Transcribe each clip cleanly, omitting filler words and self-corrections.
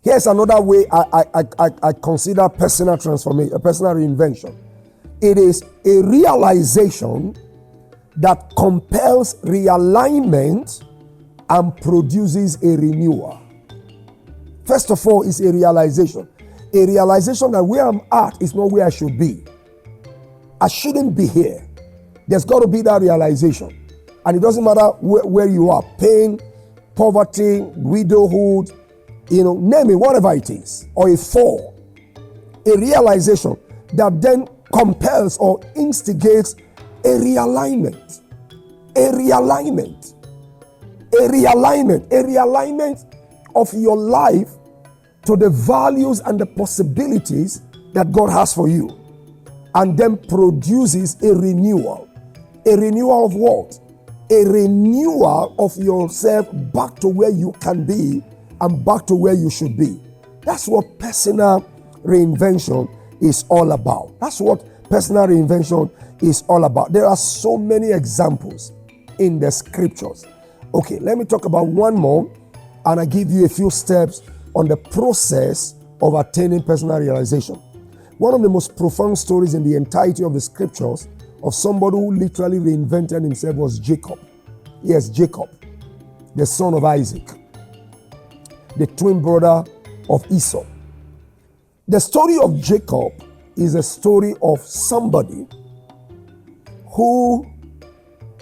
Here's another way I consider personal transformation, personal reinvention. It is a realization that compels realignment and produces a renewal. First of all, it's a realization. A realization that where I'm at is not where I should be. I shouldn't be here. There's got to be that realization. And it doesn't matter where you are, pain, poverty, widowhood, name it, whatever it is, or a fall. A realization that then compels or instigates a realignment. A realignment of your life to the values and the possibilities that God has for you. And then produces a renewal. A renewal of what? A renewal of yourself back to where you can be and back to where you should be. That's what personal reinvention is all about. That's what personal reinvention is all about. There are so many examples in the scriptures. Okay, let me talk about one more, and I give you a few steps on the process of attaining personal realization. One of the most profound stories in the entirety of the scriptures of somebody who literally reinvented himself was Jacob. Yes, Jacob, the son of Isaac, the twin brother of Esau. The story of Jacob is a story of somebody who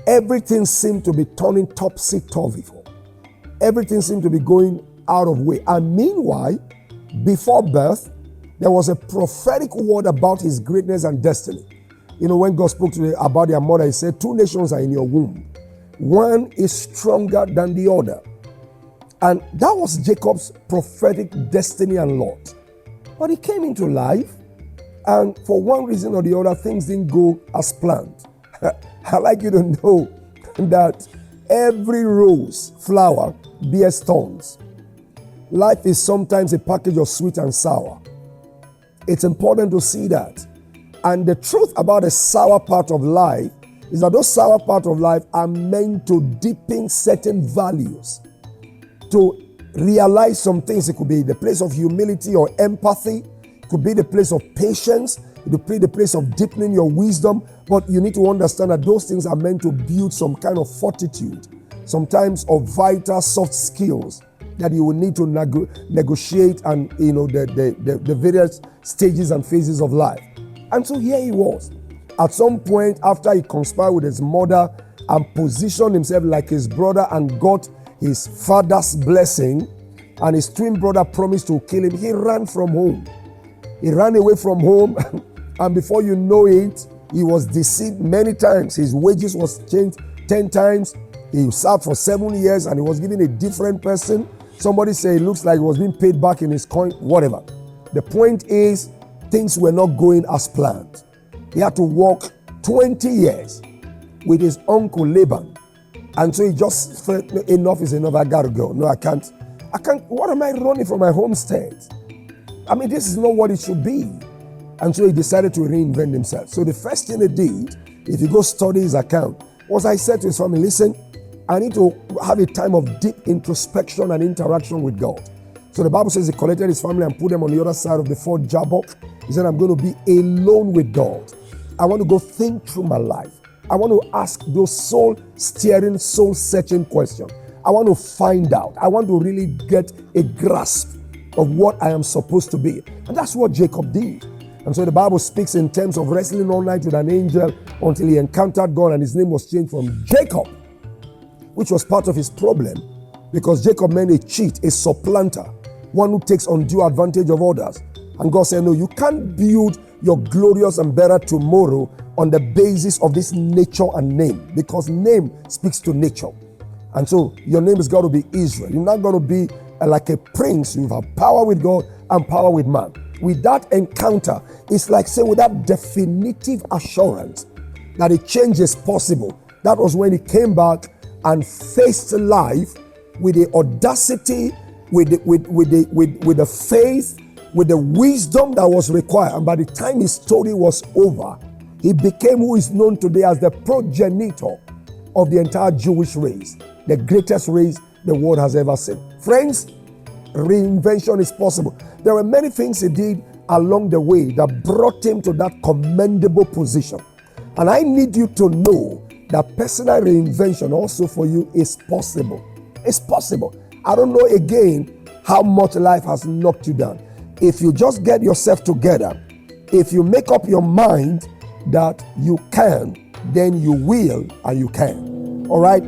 everything seemed to be turning topsy-turvy for. Everything seemed to be going out of way. And meanwhile, before birth, there was a prophetic word about his greatness and destiny. When God spoke to them about their mother, he said, 2 nations are in your womb. One is stronger than the other. And that was Jacob's prophetic destiny and lot. But he came into life, and for one reason or the other, things didn't go as planned. I like you to know that every rose flower bears thorns. Life is sometimes a package of sweet and sour. It's important to see that. And the truth about the sour part of life is that those sour parts of life are meant to deepen certain values, to realize some things. It could be the place of humility or empathy. It could be the place of patience. It could be the place of deepening your wisdom. But you need to understand that those things are meant to build some kind of fortitude, sometimes of vital soft skills that you will need to negotiate and the various stages and phases of life. And so here he was. At some point, after he conspired with his mother and positioned himself like his brother and got his father's blessing, and his twin brother promised to kill him, he ran from home. He ran away from home, and before you know it, he was deceived many times. His wages was changed 10 times. He served for 7 years, and he was given a different person. Somebody say it looks like he was being paid back in his coin, whatever. The point is, things were not going as planned. He had to walk 20 years with his uncle Laban. And so he just felt, enough is enough, I gotta go. No, I can't. What am I running from my homestead? I mean, this is not what it should be. And so he decided to reinvent himself. So the first thing he did, if you go study his account, was I said to his family, listen, I need to have a time of deep introspection and interaction with God. So the Bible says he collected his family and put them on the other side of the fort Jabbok. He said, I'm going to be alone with God. I want to go think through my life. I want to ask those soul-steering, soul-searching questions. I want to find out. I want to really get a grasp of what I am supposed to be. And that's what Jacob did. And so the Bible speaks in terms of wrestling all night with an angel until he encountered God, and his name was changed from Jacob, which was part of his problem, because Jacob meant a cheat, a supplanter, one who takes undue advantage of others. And God said, no, you can't build your glorious and better tomorrow on the basis of this nature and name, because name speaks to nature. And so your name is going to be Israel. You're not going to be like a prince. You have power with God and power with man. With that encounter, it's like saying with that definitive assurance that a change is possible. That was when he came back and faced life with the audacity, with the faith, with the wisdom that was required. And by the time his story was over, he became who is known today as the progenitor of the entire Jewish race, the greatest race the world has ever seen. Friends, reinvention is possible. There were many things he did along the way that brought him to that commendable position. And I need you to know that personal reinvention also for you is possible. It's possible. I don't know again how much life has knocked you down. If you just get yourself together, if you make up your mind that you can, then you will and you can. All right?